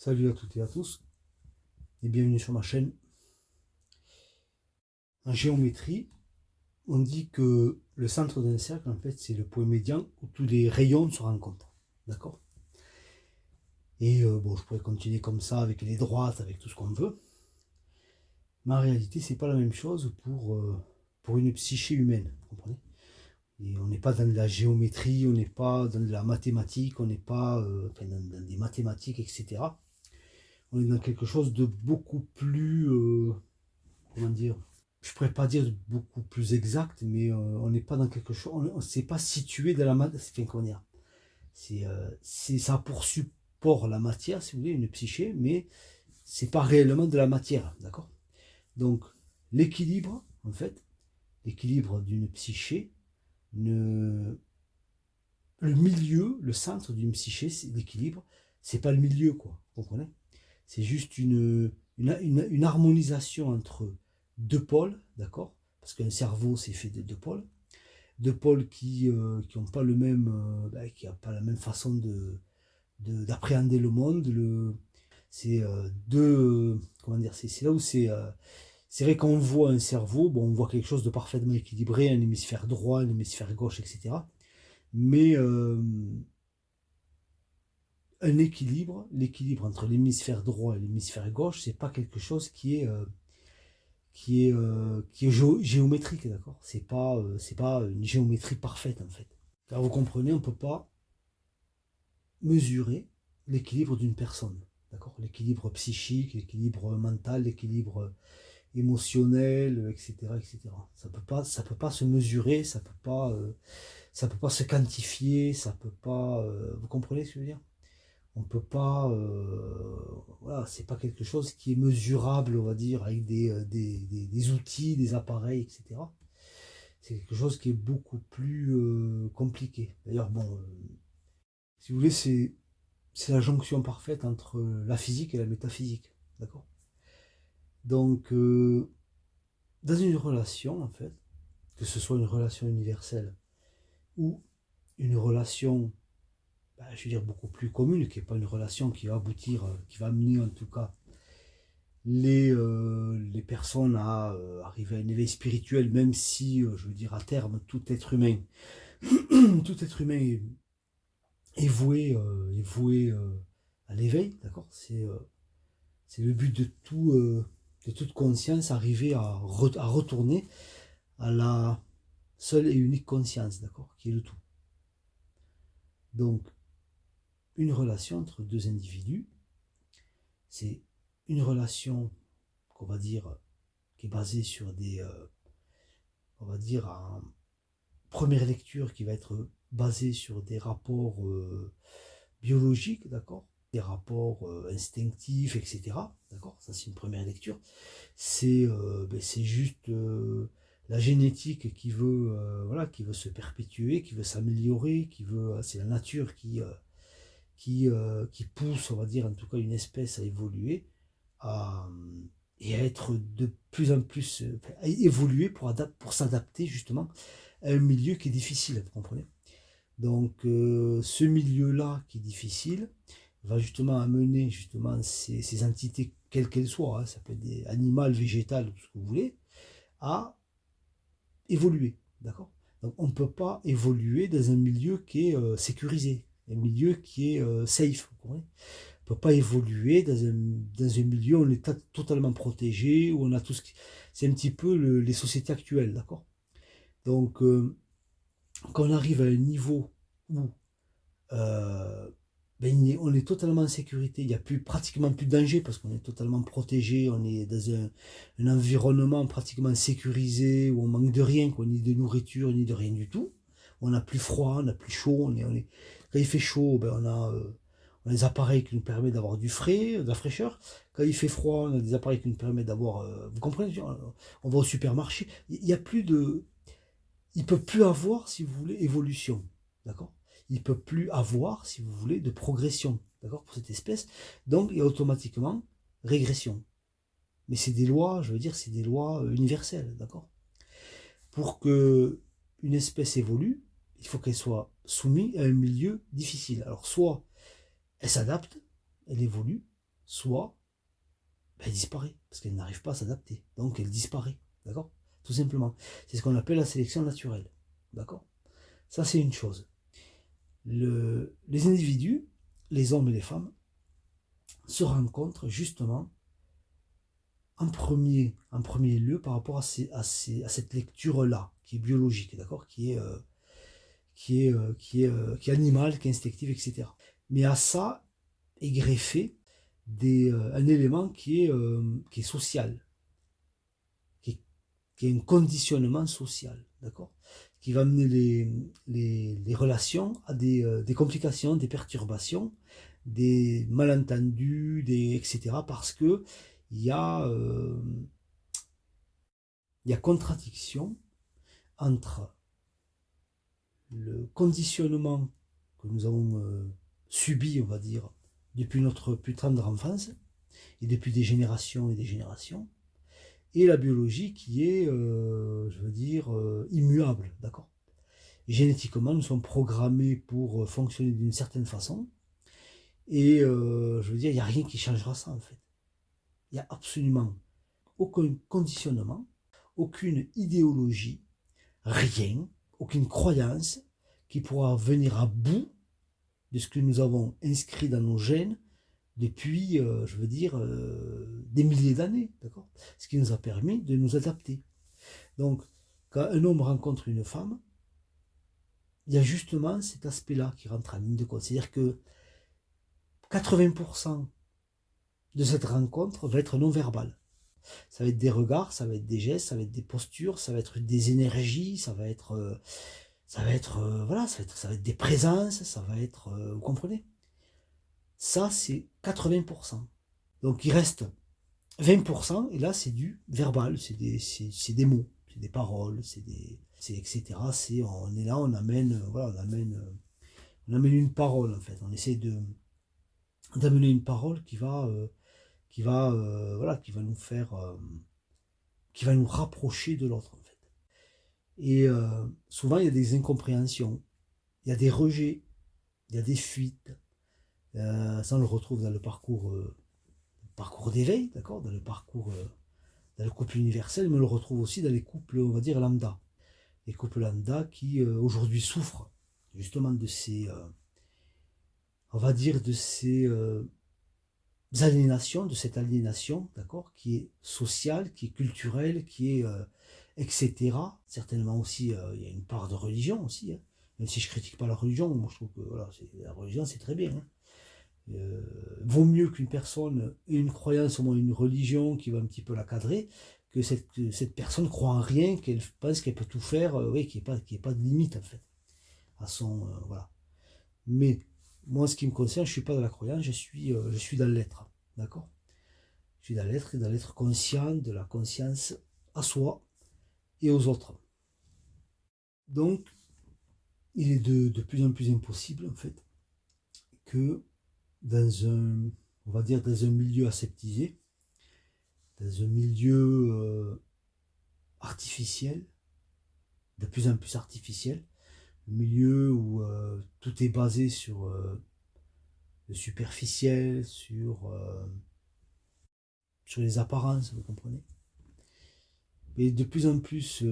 Salut à toutes et à tous et bienvenue sur ma chaîne. En géométrie, on dit que le centre d'un cercle, en fait, c'est le point médian où tous les rayons se rencontrent. D'accord? Et bon, je pourrais continuer comme ça avec les droites, avec tout ce qu'on veut. Mais en réalité, c'est pas la même chose pour une psyché humaine. Vous comprenez? Et on n'est pas dans de la géométrie, on n'est pas dans de la mathématique, on n'est pas enfin, dans des mathématiques, etc. On est dans quelque chose de beaucoup plus, comment dire, je pourrais pas dire beaucoup plus exact, mais on n'est pas dans quelque chose, on ne s'est pas situé dans la matière, enfin, comment dire, ça a pour support la matière, si vous voulez, une psyché, mais c'est pas réellement de la matière, d'accord? Donc l'équilibre, en fait, l'équilibre d'une psyché, ne, le milieu, le centre d'une psyché, c'est l'équilibre, c'est pas le milieu, quoi, vous comprenez? C'est juste une harmonisation entre deux pôles, d'accord? Parce qu'un cerveau, c'est fait de deux pôles qui n'ont pas le même, qui a pas la même façon d'appréhender le monde. C'est comment dire, c'est là où c'est vrai qu'on voit un cerveau, bon, on voit quelque chose de parfaitement équilibré, un hémisphère droit, un hémisphère gauche, etc. Mais un équilibre, l'équilibre entre l'hémisphère droit et l'hémisphère gauche, c'est pas quelque chose qui est géométrique, d'accord? C'est pas une géométrie parfaite en fait. Car vous comprenez, on ne peut pas mesurer l'équilibre d'une personne, d'accord? L'équilibre psychique, l'équilibre mental, l'équilibre émotionnel, etc., etc. Ça peut pas se mesurer, ça peut pas se quantifier, ça peut pas, vous comprenez ce que je veux dire? On peut pas, voilà, c'est pas quelque chose qui est mesurable, on va dire, avec des outils, des appareils, etc. C'est quelque chose qui est beaucoup plus compliqué. D'ailleurs, bon, si vous voulez, c'est la jonction parfaite entre la physique et la métaphysique, d'accord? Donc, dans une relation, en fait, que ce soit une relation universelle ou une relation, bah, je veux dire, beaucoup plus commune, qui n'est pas une relation qui va aboutir, qui va amener en tout cas les personnes à arriver à un éveil spirituel, même si, je veux dire, à terme, tout être humain, tout être humain est voué à l'éveil, d'accord? C'est le but de toute conscience, arriver à retourner à la seule et unique conscience, d'accord? Qui est le tout. Donc, une relation entre deux individus, c'est une relation qu'on va dire qui est basée sur on va dire, en première lecture qui va être basée sur des rapports biologiques, d'accord? Des rapports instinctifs, etc. D'accord? Ça, c'est une première lecture. C'est juste la génétique voilà, qui veut se perpétuer, qui veut s'améliorer, c'est la nature qui pousse, on va dire, en tout cas, une espèce à évoluer à, et à être de plus en plus, à évoluer pour s'adapter justement à un milieu qui est difficile, vous comprenez? Donc ce milieu-là qui est difficile va justement amener justement ces entités, quelles qu'elles soient, hein, ça peut être des animales, végétales, tout ce que vous voulez, à évoluer, d'accord? Donc on ne peut pas évoluer dans un milieu qui est sécurisé, un milieu qui est safe, vous comprenez? On ne peut pas évoluer dans un milieu où on est totalement protégé, où on a tout ce qui... C'est un petit peu les sociétés actuelles, d'accord? Donc quand on arrive à un niveau où on est totalement en sécurité, il n'y a pratiquement plus de danger parce qu'on est totalement protégé, on est dans un environnement pratiquement sécurisé, où on manque de rien, quoi, ni de nourriture, ni de rien du tout. On n'a plus froid, on n'a plus chaud, quand il fait chaud, on a des appareils qui nous permettent d'avoir du frais, de la fraîcheur. Quand il fait froid, on a des appareils qui nous permettent d'avoir... vous comprenez? On va au supermarché, il n'y a plus de... Il ne peut plus avoir, si vous voulez, évolution. D'accord? Il ne peut plus avoir, si vous voulez, de progression. D'accord? Pour cette espèce. Donc, il y a automatiquement régression. Mais c'est des lois, je veux dire, c'est des lois universelles. D'accord? Pour que une espèce évolue, il faut qu'elle soit soumise à un milieu difficile. Alors, soit elle s'adapte, elle évolue, soit ben, elle disparaît, parce qu'elle n'arrive pas à s'adapter. Donc elle disparaît, d'accord? Tout simplement. C'est ce qu'on appelle la sélection naturelle, d'accord? Ça, c'est une chose. Les individus, les hommes et les femmes, se rencontrent justement en premier lieu par rapport à cette lecture-là, qui est biologique, d'accord? Qui est animale, qui est instinctive, etc. Mais à ça est greffé un élément qui est social, qui est un conditionnement social, d'accord? Qui va amener les relations à des complications, des perturbations, des malentendus, etc. Parce que il y a, euh, il y a contradiction entre le conditionnement que nous avons subi, on va dire, depuis notre plus tendre enfance, et depuis des générations et des générations, et la biologie qui est, je veux dire, immuable, d'accord? Génétiquement, nous sommes programmés pour fonctionner d'une certaine façon, et je veux dire, il n'y a rien qui changera ça, en fait. Il n'y a absolument aucun conditionnement, aucune idéologie, rien, aucune croyance qui pourra venir à bout de ce que nous avons inscrit dans nos gènes depuis, je veux dire, des milliers d'années, d'accord? Ce qui nous a permis de nous adapter. Donc, quand un homme rencontre une femme, il y a justement cet aspect-là qui rentre en ligne de compte. C'est-à-dire que 80% de cette rencontre va être non verbale. Ça va être des regards, ça va être des gestes, ça va être des postures, ça va être des énergies, voilà, ça va être des présences, ça va être, vous comprenez? Ça, c'est 80%. Donc, il reste 20%, et là, c'est du verbal, c'est des mots, c'est des paroles, etc. On est là, on amène, voilà, on amène une parole, en fait. On essaie d'amener une parole voilà, qui va nous rapprocher de l'autre, en fait. Et souvent, il y a des incompréhensions, il y a des rejets, il y a des fuites. Ça, on le retrouve dans le parcours d'éveil, d'accord, dans le couple universel, mais on le retrouve aussi dans les couples, on va dire, lambda. Les couples lambda qui, aujourd'hui, souffrent justement on va dire, de ces aliénations, de cette aliénation, d'accord, qui est sociale, qui est culturelle, qui est, etc. Certainement aussi, il y a une part de religion aussi, hein. Même si je critique pas la religion, moi je trouve que voilà, la religion c'est très bien, hein. Vaut mieux qu'une personne ait une croyance, au moins une religion qui va un petit peu la cadrer, que cette personne croit en rien, qu'elle pense qu'elle peut tout faire, oui, qu'il n'y ait pas de limite en fait à son, voilà. Mais moi, ce qui me concerne, je ne suis pas dans la croyance, je suis dans l'être, d'accord? Je suis dans l'être, et dans l'être conscient, de la conscience à soi et aux autres. Donc, il est de plus en plus impossible en fait que on va dire dans un milieu aseptisé, dans un milieu artificiel, de plus en plus artificiel, un milieu où tout est basé sur le superficiel, sur les apparences, vous comprenez? Mais de plus en plus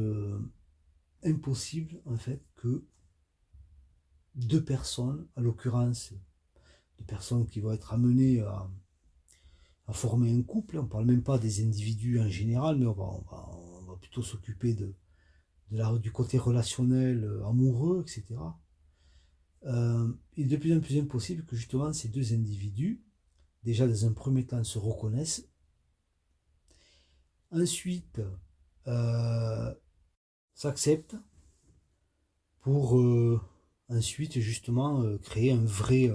impossible, en fait, que deux personnes, à l'occurrence, deux personnes qui vont être amenées à former un couple, on ne parle même pas des individus en général, mais on va plutôt s'occuper du côté relationnel, amoureux, etc. Il est de plus en plus impossible que justement ces deux individus, déjà dans un premier temps, se reconnaissent, ensuite s'acceptent pour ensuite justement créer un vrai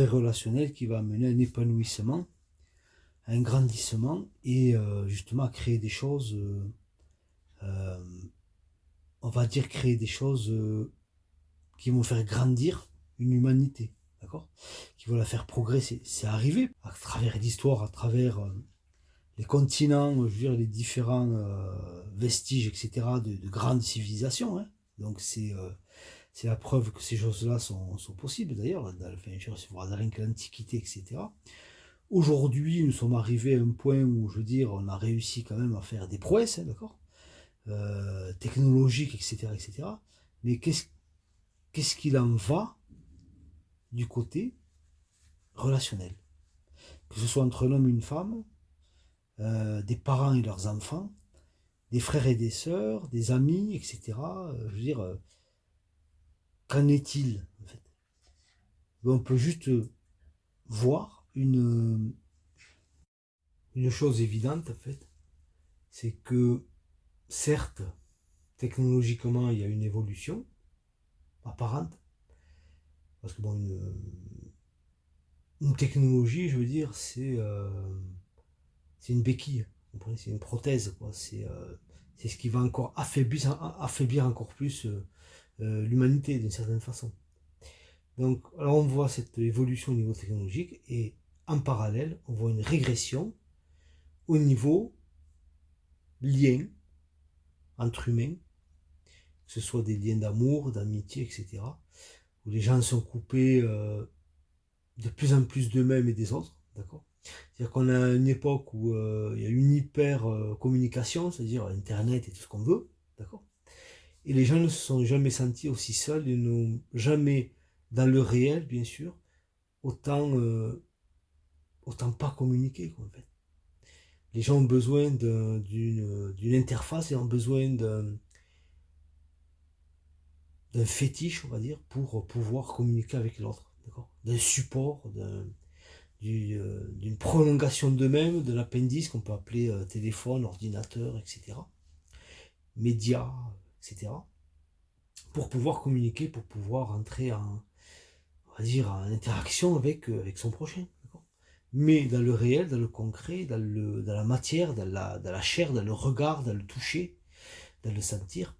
relationnel qui va amener à un épanouissement, à un grandissement et justement à créer des choses, on va dire créer des choses qui vont faire grandir une humanité, d'accord, qui vont la faire progresser. C'est arrivé à travers l'histoire, à travers les continents, je veux dire, les différents vestiges, etc., de grandes civilisations, hein. Donc c'est la preuve que ces choses-là sont possibles, d'ailleurs, dans rien que l'Antiquité, etc., Aujourd'hui, nous sommes arrivés à un point où, je veux dire, on a réussi quand même à faire des prouesses, hein, d'accord, technologiques, etc., etc. Mais qu'est-ce qu'il en va du côté relationnel? Que ce soit entre un homme et une femme, des parents et leurs enfants, des frères et des sœurs, des amis, etc. Je veux dire, qu'en est-il en fait? On peut juste voir une chose évidente en fait, c'est que certes, technologiquement, il y a une évolution apparente, parce que bon, une technologie, je veux dire, c'est une béquille, c'est une prothèse, quoi. C'est ce qui va encore affaiblir encore plus l'humanité d'une certaine façon. Donc, alors on voit cette évolution au niveau technologique et en parallèle, on voit une régression au niveau lien entre humains, que ce soit des liens d'amour, d'amitié, etc., où les gens sont coupés de plus en plus d'eux-mêmes et des autres, d'accord? C'est-à-dire qu'on a une époque où il y a une hyper communication, c'est-à-dire Internet et tout ce qu'on veut, d'accord? Et les gens ne se sont jamais sentis aussi seuls, ils n'ont jamais, dans le réel, bien sûr, autant pas communiqué, quoi, en fait. Les gens ont besoin d'une interface et ont besoin d'un fétiche, on va dire, pour pouvoir communiquer avec l'autre, d'accord? D'un support, d'une prolongation d'eux-mêmes, de l'appendice qu'on peut appeler téléphone, ordinateur, etc., médias, etc., pour pouvoir communiquer, pour pouvoir entrer on va dire, en interaction avec son prochain. D'accord. Mais dans le réel, dans le concret, dans la matière, dans la chair, dans le regard, dans le toucher, dans le sentir,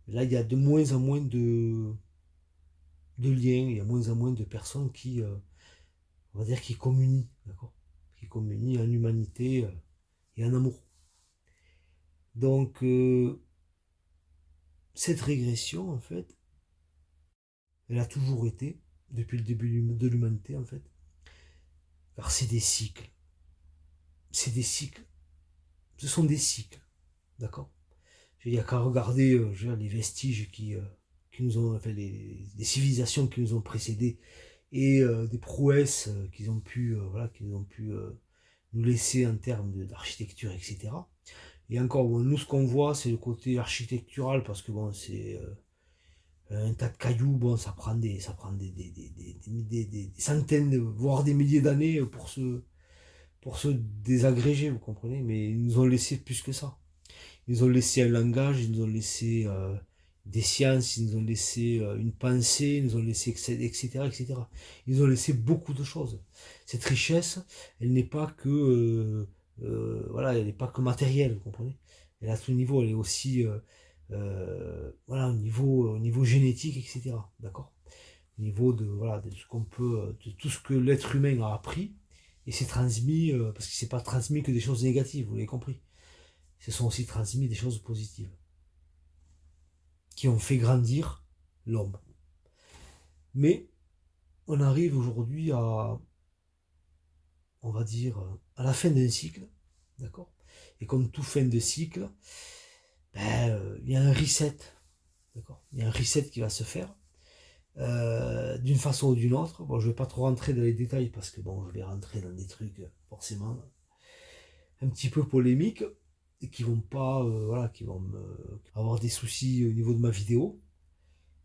là, il y a de moins en moins de liens, il y a moins en moins de personnes qui, on va dire, qui communient, d'accord, qui communient en humanité et en amour. Donc, cette régression, en fait, elle a toujours été, depuis le début de l'humanité, en fait, car c'est des cycles. C'est des cycles. Ce sont des cycles, d'accord. Il n'y a qu'à regarder les vestiges qui nous ont, enfin, les civilisations qui nous ont précédés et des prouesses qu'ils ont pu nous laisser en termes d'architecture, etc. Et encore, bon, nous, ce qu'on voit, c'est le côté architectural, parce que bon, c'est un tas de cailloux, bon, ça prend des centaines, voire des milliers d'années pour se désagréger, vous comprenez, mais ils nous ont laissé plus que ça. Ils nous ont laissé un langage, ils nous ont laissé des sciences, ils nous ont laissé une pensée, ils nous ont laissé, etc., etc. Ils nous ont laissé beaucoup de choses. Cette richesse, elle n'est pas que, voilà, elle n'est pas que matérielle, vous comprenez. Elle est à tout niveau, elle est aussi, voilà, au niveau génétique, etc. D'accord. Au niveau de, voilà, de ce qu'on peut, de tout ce que l'être humain a appris et s'est transmis, parce qu'il ne s'est pas transmis que des choses négatives, vous l'avez compris. Se sont aussi transmis des choses positives qui ont fait grandir l'homme. Mais on arrive aujourd'hui on va dire, à la fin d'un cycle, d'accord. Et comme tout fin de cycle, il y a un reset, d'accord. Il y a un reset qui va se faire d'une façon ou d'une autre. Bon, je vais pas trop rentrer dans les détails parce que bon, je vais rentrer dans des trucs forcément un petit peu polémiques et qui vont pas, voilà, qui vont avoir des soucis au niveau de ma vidéo.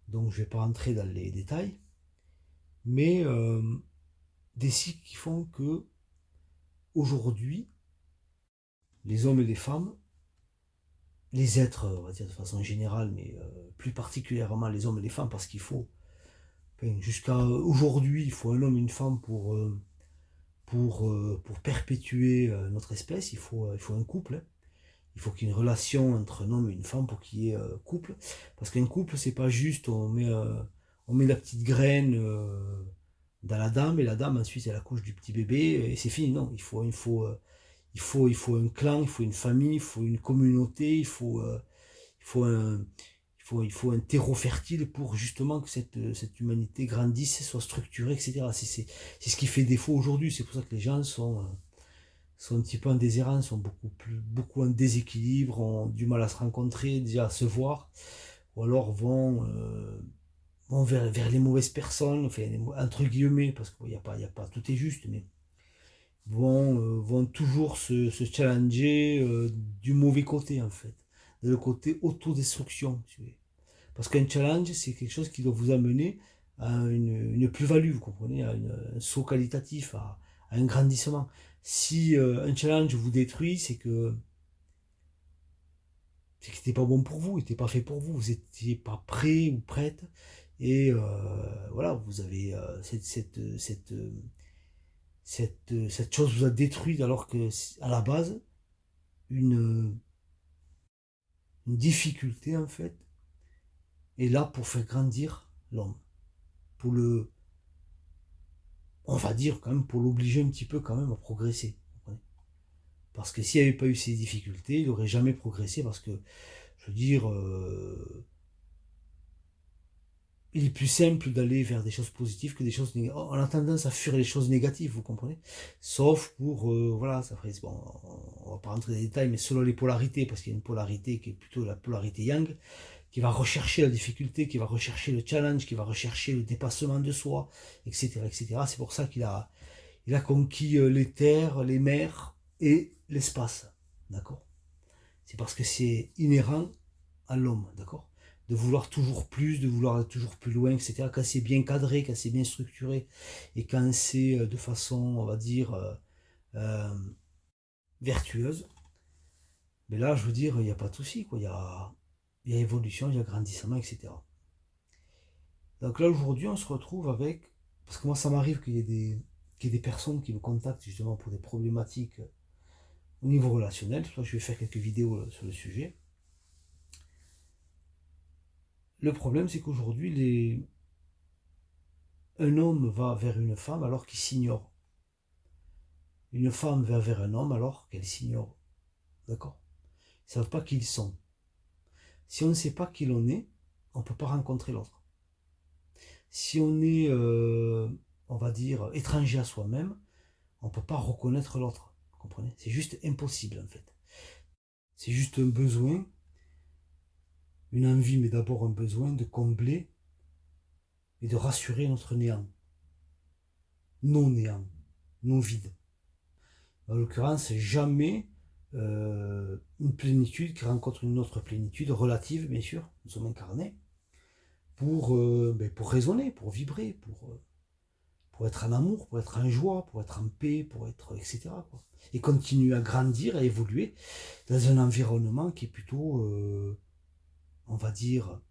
Donc je vais pas rentrer dans les détails, mais des cycles qui font que aujourd'hui, les hommes et les femmes, les êtres, on va dire de façon générale, mais plus particulièrement les hommes et les femmes, parce qu'il faut, enfin, jusqu'à aujourd'hui, il faut un homme et une femme pour perpétuer notre espèce, il faut un couple, hein. Il faut qu'il y ait une relation entre un homme et une femme pour qu'il y ait couple. Parce qu'un couple, c'est pas juste on met la petite graine dans la dame et la dame ensuite elle accouche du petit bébé et c'est fini. Non, il faut un clan, il faut une famille, il faut une communauté, il faut il faut un terreau fertile pour justement que cette humanité grandisse, soit structurée, etc. C'est ce qui fait défaut aujourd'hui. C'est pour ça que les gens sont un petit peu en déshérence, sont beaucoup en déséquilibre, ont du mal à se rencontrer, déjà à se voir, ou alors vont vers les mauvaises personnes, enfin, entre guillemets, parce qu'il y a pas, tout est juste, mais vont toujours se challenger du mauvais côté, en fait, de le côté autodestruction. Si vous voulez. Parce qu'un challenge, c'est quelque chose qui doit vous amener à une plus-value, vous comprenez, à un saut qualitatif, à un grandissement. Si un challenge vous détruit, c'est que c'était pas bon pour vous, il n'était pas fait pour vous, vous n'étiez pas prêt ou prête, et voilà, vous avez cette chose vous a détruit alors que à la base, une, une difficulté en fait est là pour faire grandir l'homme, pour on va dire quand même, pour l'obliger un petit peu quand même à progresser. Parce que s'il n'y avait pas eu ces difficultés, il n'aurait jamais progressé parce que, je veux dire, il est plus simple d'aller vers des choses positives que des choses négatives. On a tendance à fuir les choses négatives, vous comprenez? Sauf pour, voilà, ça ferait, bon, on va pas rentrer dans les détails, mais selon les polarités, parce qu'il y a une polarité qui est plutôt la polarité yang, qui va rechercher la difficulté, qui va rechercher le challenge, qui va rechercher le dépassement de soi, etc., etc. C'est pour ça il a conquis les terres, les mers et l'espace, d'accord? C'est parce que c'est inhérent à l'homme, d'accord? De vouloir toujours plus, de vouloir aller toujours plus loin, etc. Quand c'est bien cadré, quand c'est bien structuré, et quand c'est de façon, on va dire, euh, vertueuse, mais là, je veux dire, il n'y a pas de souci, quoi. Il y a évolution, il y a grandissement, etc. Donc là, aujourd'hui, on se retrouve avec, parce que moi, ça m'arrive qu'il y ait des personnes qui me contactent justement pour des problématiques au niveau relationnel. Soit je vais faire quelques vidéos sur le sujet. Le problème, c'est qu'aujourd'hui, un homme va vers une femme alors qu'il s'ignore. Une femme va vers un homme alors qu'elle s'ignore. D'accord? Ils ne savent pas qui ils sont. Si on ne sait pas qui l'on est, on ne peut pas rencontrer l'autre. Si on est, on va dire, étranger à soi-même, on ne peut pas reconnaître l'autre. Vous comprenez? C'est juste impossible en fait. C'est juste un besoin, une envie, mais d'abord un besoin de combler et de rassurer notre néant. Non néant, non vide. En l'occurrence, jamais une plénitude qui rencontre une autre plénitude relative, bien sûr, nous sommes incarnés, pour raisonner, pour vibrer, pour être en amour, pour être en joie, pour être en paix, pour être, etc. Quoi. Et continuer à grandir, à évoluer dans un environnement qui est plutôt, on va dire,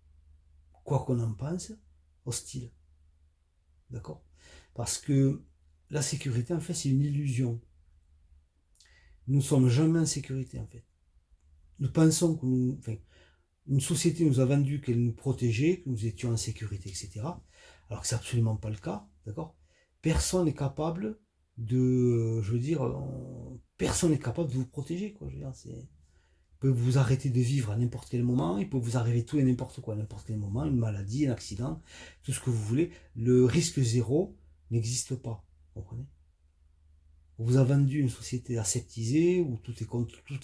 quoi qu'on en pense, hostile. D'accord? Parce que la sécurité, en fait, c'est une illusion. Nous ne sommes jamais en sécurité, en fait. Nous pensons que une société nous a vendu qu'elle nous protégeait, que nous étions en sécurité, etc. Alors que c'est absolument pas le cas, d'accord? Personne n'est capable je veux dire, personne n'est capable de vous protéger, quoi. Je veux dire, il peut vous arrêter de vivre à n'importe quel moment, il peut vous arriver tout et n'importe quoi à n'importe quel moment, une maladie, un accident, tout ce que vous voulez. Le risque zéro n'existe pas, vous comprenez? On vous a vendu une société aseptisée, où tout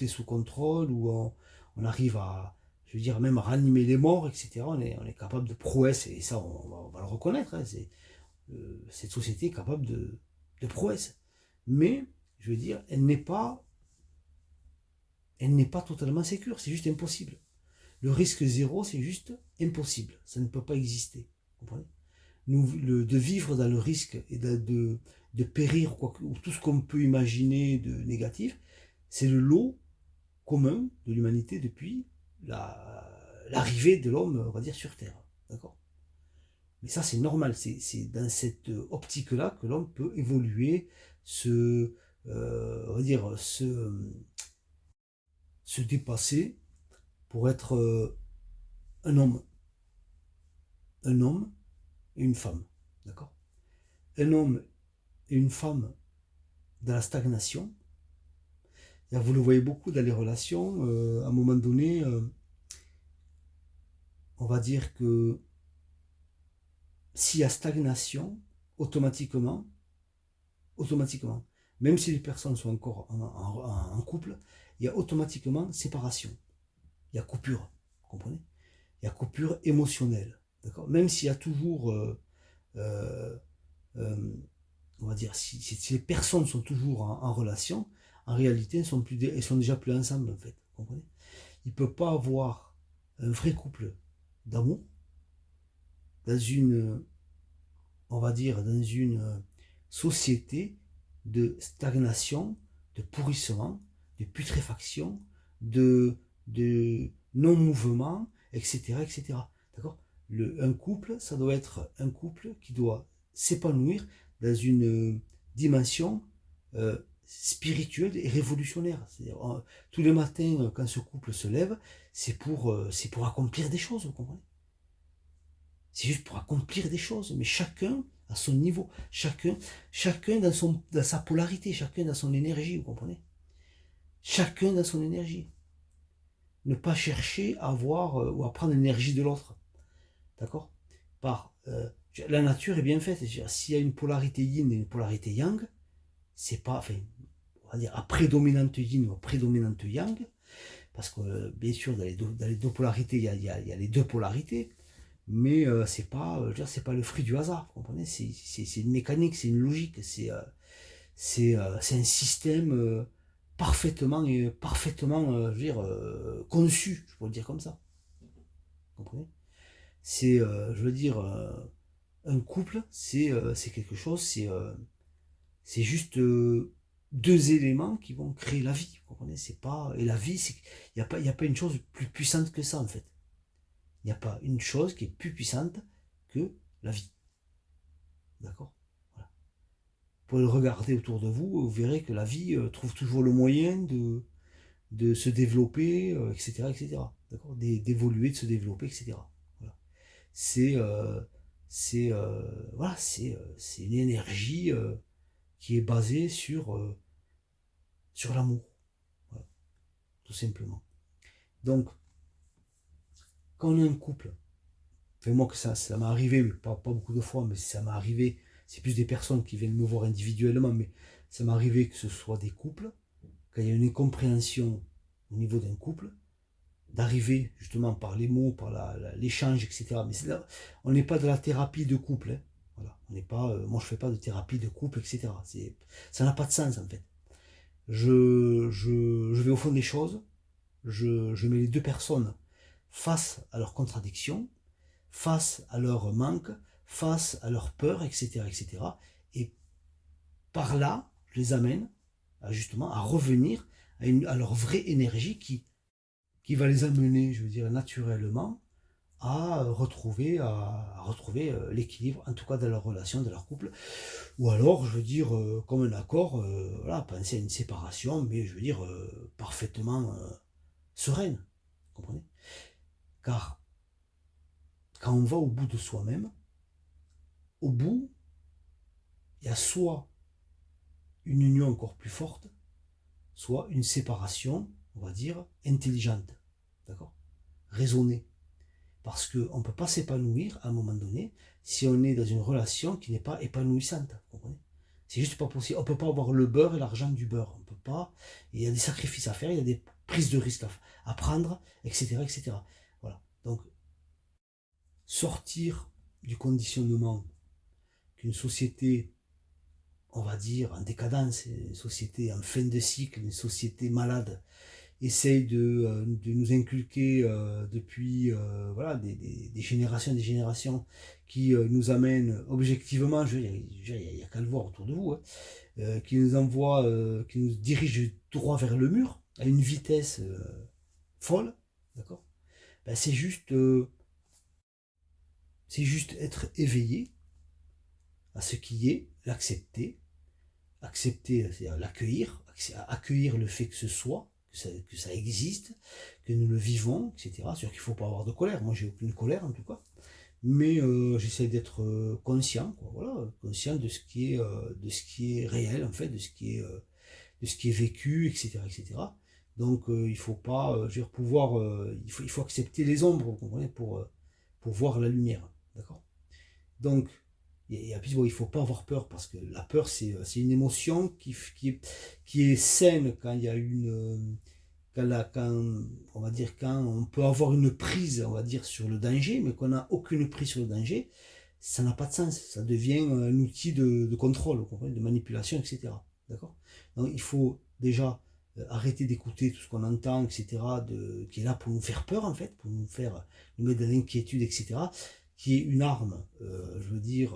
est sous contrôle, où on arrive à, je veux dire, même à ranimer les morts, etc. On est capable de prouesse, et ça, on va le reconnaître. Hein, cette société est capable de prouesse. Mais, je veux dire, elle n'est pas totalement sécure, c'est juste impossible. Le risque zéro, c'est juste impossible. Ça ne peut pas exister. Vous comprenez? De vivre dans le risque et de périr ou tout ce qu'on peut imaginer de négatif, c'est le lot commun de l'humanité depuis l'arrivée de l'homme, on va dire, sur Terre. D'accord? Mais ça, c'est normal. C'est dans cette optique-là que l'homme peut évoluer, on va dire, se dépasser pour être un homme. Un homme et une femme. D'accord? Un homme et une femme dans la stagnation. Vous le voyez beaucoup dans les relations. À un moment donné, on va dire que s'il y a stagnation, automatiquement, même si les personnes sont encore en couple, il y a automatiquement séparation. Il y a coupure, vous comprenez? Il y a coupure émotionnelle, d'accord? Même s'il y a toujours, euh, on va dire, si les personnes sont toujours en relation, en réalité, elles sont déjà plus ensemble, en fait, vous comprenez? Il ne peut pas avoir un vrai couple d'amour dans une, on va dire, dans une société de stagnation, de pourrissement, de putréfaction, de non-mouvement, etc., etc. D'accord? Un couple, ça doit être un couple qui doit s'épanouir dans une dimension spirituelle et révolutionnaire. C'est-à-dire, tous les matins, quand ce couple se lève, c'est pour accomplir des choses, vous comprenez? C'est juste pour accomplir des choses, mais chacun à son niveau, chacun dans sa polarité, chacun dans son énergie, vous comprenez? Chacun dans son énergie. Ne pas chercher à voir ou à prendre l'énergie de l'autre. D'accord? La nature est bien faite. S'il y a une polarité yin et une polarité yang, c'est pas, enfin, on va dire à prédominante yin ou à prédominante yang, parce que bien sûr, dans les deux polarités, il y a les deux polarités. Mais c'est pas le fruit du hasard, vous comprenez? C'est une mécanique, c'est une logique, c'est un système parfaitement je veux dire, conçu, je pourrais le dire comme ça. Vous comprenez? Je veux dire, un couple, c'est quelque chose, c'est juste deux éléments qui vont créer la vie, vous comprenez? C'est pas, et la vie, il n'y a pas une chose plus puissante que ça, en fait. Il n'y a pas une chose qui est plus puissante que la vie. D'accord? Voilà. Vous pouvez le regarder autour de vous, vous verrez que la vie trouve toujours le moyen de se développer, etc., etc. D'accord? D'évoluer, de se développer, etc. Voilà. C'est voilà, c'est une énergie qui est basée sur l'amour. Voilà, tout simplement. Donc, quand on est un couple, enfin, moi, que ça m'est arrivé, pas beaucoup de fois, mais ça m'est arrivé, c'est plus des personnes qui viennent me voir individuellement, mais ça m'est arrivé que ce soit des couples, quand il y a une incompréhension au niveau d'un couple, d'arriver justement par les mots, par l'échange, etc. Mais là, on n'est pas de la thérapie de couple. Hein. Voilà. On n'est pas, moi, je ne fais pas de thérapie de couple, etc. Ça n'a pas de sens, en fait. Je vais au fond des choses, je mets les deux personnes face à leurs contradictions, face à leur manque, face à leur peur, etc., etc. Et par là, je les amène justement à revenir à leur vraie énergie qui va les amener, je veux dire, naturellement à retrouver l'équilibre, en tout cas dans leur relation, dans leur couple. Ou alors, je veux dire, comme un accord, voilà, penser à une séparation, mais je veux dire, parfaitement sereine. Vous comprenez? Car quand on va au bout de soi-même, au bout, il y a soit une union encore plus forte, soit une séparation, on va dire, intelligente, d'accord? Raisonnée. Parce qu'on ne peut pas s'épanouir à un moment donné si on est dans une relation qui n'est pas épanouissante, vous comprenez? C'est juste pas possible. On ne peut pas avoir le beurre et l'argent du beurre. On peut pas. Il y a des sacrifices à faire, il y a des prises de risques à prendre, etc., etc. Voilà. Donc, sortir du conditionnement qu'une société, on va dire, en décadence, une société en fin de cycle, une société malade, essaye de nous inculquer depuis voilà, des générations qui nous amènent objectivement, il n'y a qu'à le voir autour de vous, hein, qui nous envoie, qui nous dirige droit vers le mur à une vitesse folle, d'accord? Ben, c'est juste être éveillé à ce qui est, l'accepter, accepter, c'est-à-dire l'accueillir, accueillir le fait que ce soit, que ça existe, que nous le vivons, etc. C'est-à-dire qu'il ne faut pas avoir de colère. Moi, j'ai aucune colère en tout cas. Mais j'essaie d'être conscient, quoi, voilà, conscient de ce qui est réel, en fait, de ce qui est vécu, etc. etc. Donc il faut pas, je veux dire, pouvoir, il faut accepter les ombres, vous comprenez, pour voir la lumière, d'accord? Donc, et puis bon, il ne faut pas avoir peur, parce que la peur, c'est une émotion qui est saine quand il y a on va dire, quand on peut avoir une prise, on va dire, sur le danger, mais qu'on n'a aucune prise sur le danger, ça n'a pas de sens. Ça devient un outil de contrôle, vous comprenez, de manipulation, etc. D'accord? Donc il faut déjà arrêter d'écouter tout ce qu'on entend, etc., qui est là pour nous faire peur, en fait, pour nous mettre dans l'inquiétude, etc., qui est une arme, je veux dire,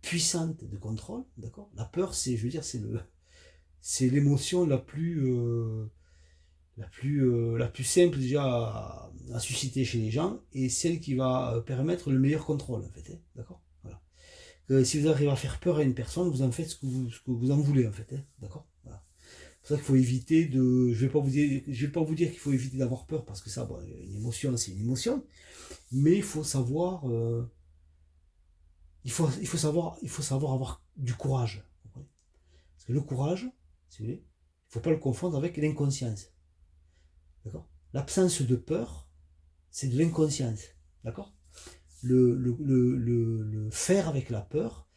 puissante de contrôle, d'accord? La peur, je veux dire, c'est l'émotion la plus simple déjà à susciter chez les gens, et celle qui va permettre le meilleur contrôle, en fait, hein, d'accord? Voilà. Si vous arrivez à faire peur à une personne, vous en faites ce que vous en voulez, en fait, hein, d'accord? Voilà. C'est pour ça qu'il faut éviter je vais pas vous dire qu'il faut éviter d'avoir peur, parce que ça, bon, une émotion, c'est une émotion, mais il faut savoir, il faut savoir avoir du courage, vous comprenez? Parce que le courage, si vous voulez, il ne faut pas le confondre avec l'inconscience. D'accord? L'absence de peur, c'est de l'inconscience. D'accord? Le faire avec la peur,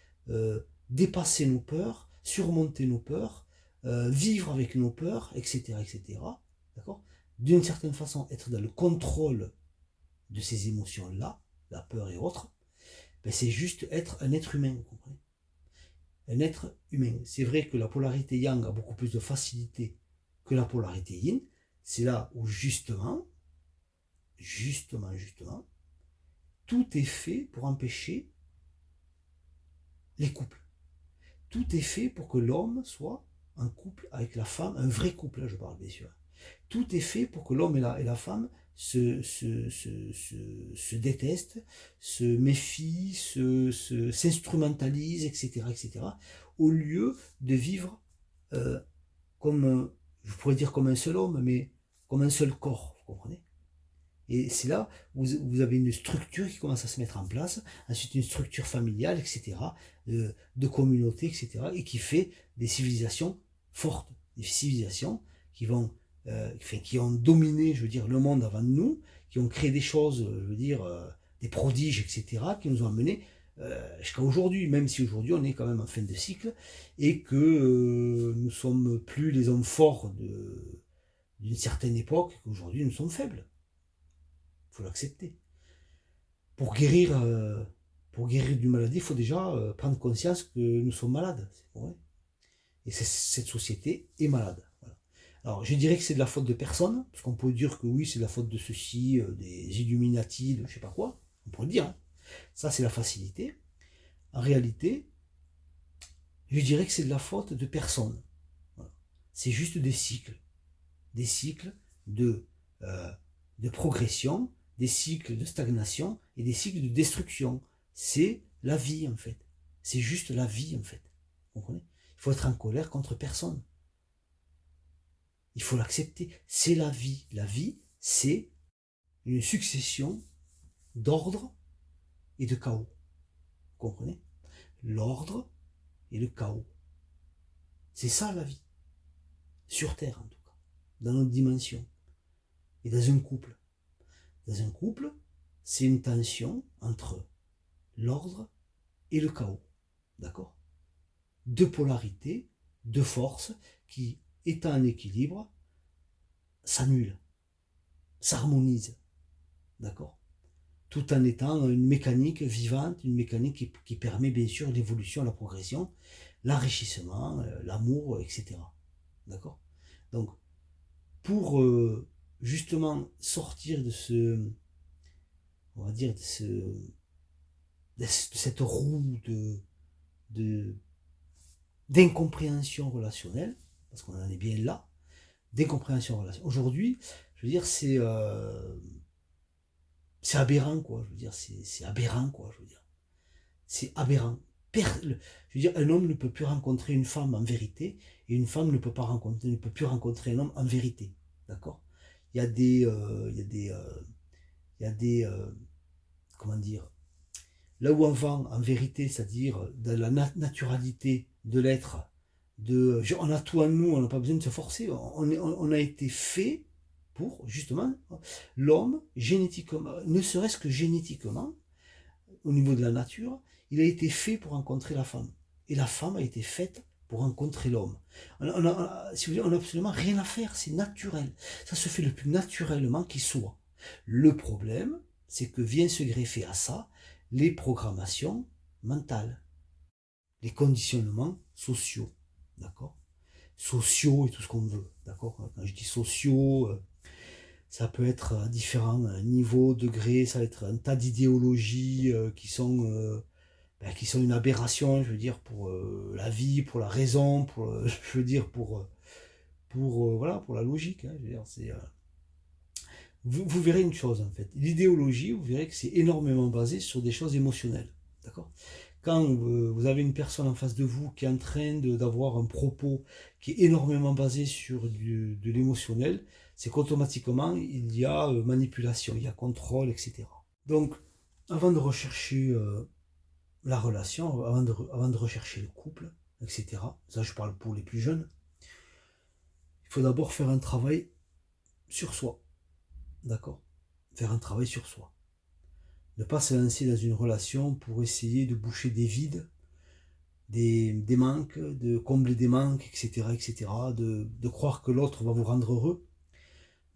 dépasser nos peurs, surmonter nos peurs, vivre avec nos peurs, etc. etc. D'accord? D'une certaine façon, être dans le contrôle de ces émotions-là, la peur et autres, ben c'est juste être un être humain, vous comprenez? Un être humain. C'est vrai que la polarité yang a beaucoup plus de facilité que la polarité yin. C'est là où justement, tout est fait pour empêcher les couples. Tout est fait pour que l'homme soit en couple avec la femme, un vrai couple, là je parle bien sûr. Tout est fait pour que l'homme et la femme se détestent, se méfient, s'instrumentalisent, etc., etc., au lieu de vivre comme, je pourrais dire comme un seul homme, mais comme un seul corps, vous comprenez? Et c'est là où vous avez une structure qui commence à se mettre en place, ensuite une structure familiale, etc., de communauté, etc., et qui fait des civilisations fortes, des civilisations qui ont dominé, je veux dire, le monde avant nous, qui ont créé des choses, je veux dire, des prodiges, etc., qui nous ont amenés jusqu'à aujourd'hui, même si aujourd'hui on est quand même en fin de cycle, et que nous ne sommes plus les hommes forts d'une certaine époque, qu'aujourd'hui nous sommes faibles. Il faut l'accepter. Pour guérir, d'une maladie, il faut déjà prendre conscience que nous sommes malades. C'est vrai. Et cette société est malade. Voilà. Alors, je dirais que c'est de la faute de personne, parce qu'on peut dire que oui, c'est de la faute de ceux-ci, des Illuminati, de je sais pas quoi. On pourrait le dire. Hein. Ça, c'est la facilité. En réalité, je dirais que c'est de la faute de personne. Voilà. C'est juste des cycles de progression, des cycles de stagnation et des cycles de destruction. C'est la vie, en fait. C'est juste la vie, en fait. Vous comprenez? Il faut être en colère contre personne. Il faut l'accepter. C'est la vie. La vie, c'est une succession d'ordre et de chaos. Vous comprenez? L'ordre et le chaos. C'est ça, la vie. Sur Terre, en tout cas. Dans notre dimension. Et dans un couple. Dans un couple, c'est une tension entre l'ordre et le chaos. D'accord? Deux polarités, deux forces qui, étant en équilibre, s'annulent, s'harmonisent. D'accord? Tout en étant une mécanique vivante, une mécanique qui permet bien sûr l'évolution, la progression, l'enrichissement, l'amour, etc. D'accord? Donc, pour justement sortir de on va dire, de cette roue d'incompréhension relationnelle, parce qu'on en est bien là, d'incompréhension relationnelle. Aujourd'hui, je veux dire, c'est aberrant, quoi. Je veux dire, c'est aberrant, quoi. Je veux dire, c'est aberrant. Je veux dire, un homme ne peut plus rencontrer une femme en vérité, et une femme ne peut plus rencontrer un homme en vérité. D'accord? Il y a des comment dire, là où avant, en vérité, c'est-à-dire dans la naturalité de l'être, on a tout en nous, on n'a pas besoin de se forcer, on a été fait pour justement l'homme, génétiquement, ne serait-ce que génétiquement, au niveau de la nature, il a été fait pour rencontrer la femme. Et la femme a été faite pour rencontrer l'homme. Si vous voulez, on n'a absolument rien à faire, c'est naturel. Ça se fait le plus naturellement qui soit. Le problème, c'est que vient se greffer à ça les programmations mentales, les conditionnements sociaux, d'accord? Sociaux et tout ce qu'on veut, d'accord? Quand je dis sociaux, ça peut être à différents niveaux, degrés, ça va être un tas d'idéologies qui sont une aberration, je veux dire, pour la vie, pour la raison, pour, je veux dire, voilà, pour la logique. Hein, je veux dire, vous verrez une chose, en fait. L'idéologie, vous verrez que c'est énormément basé sur des choses émotionnelles. D'accord? Quand vous avez une personne en face de vous qui est en train d'avoir un propos qui est énormément basé sur de l'émotionnel, c'est qu'automatiquement, il y a manipulation, il y a contrôle, etc. Donc, avant de rechercher la relation, avant de rechercher le couple, etc., ça je parle pour les plus jeunes, il faut d'abord faire un travail sur soi. D'accord? Faire un travail sur soi. Ne pas se lancer dans une relation pour essayer de boucher des vides, des manques, de combler des manques, etc., etc., de croire que l'autre va vous rendre heureux,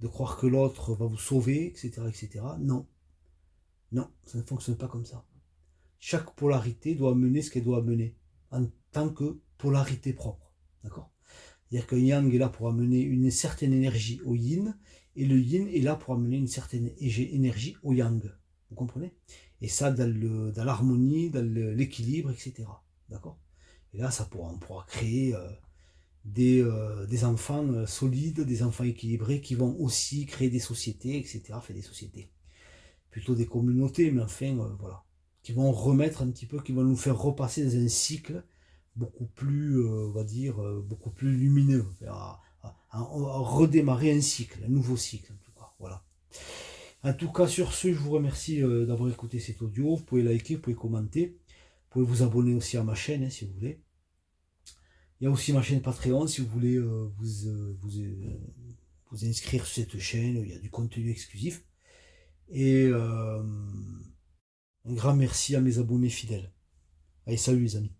de croire que l'autre va vous sauver, etc., etc. Non. Non, ça ne fonctionne pas comme ça. Chaque polarité doit mener ce qu'elle doit mener, en tant que polarité propre. D'accord? C'est-à-dire que yang est là pour amener une certaine énergie au yin, et le yin est là pour amener une certaine énergie au yang. Vous comprenez? Et ça dans l'harmonie, dans l'équilibre, etc. D'accord? Et là, on pourra créer des enfants solides, des enfants équilibrés qui vont aussi créer des sociétés, etc. Faire des sociétés. Plutôt des communautés, mais enfin, voilà. Qui vont remettre un petit peu, qui vont nous faire repasser dans un cycle beaucoup plus, on va dire, beaucoup plus lumineux. On va redémarrer un cycle, un nouveau cycle en tout cas. Voilà. En tout cas, sur ce, je vous remercie d'avoir écouté cet audio. Vous pouvez liker, vous pouvez commenter. Vous pouvez vous abonner aussi à ma chaîne hein, si vous voulez. Il y a aussi ma chaîne Patreon si vous voulez vous inscrire sur cette chaîne. Il y a du contenu exclusif. Et un grand merci à mes abonnés fidèles. Allez, salut les amis.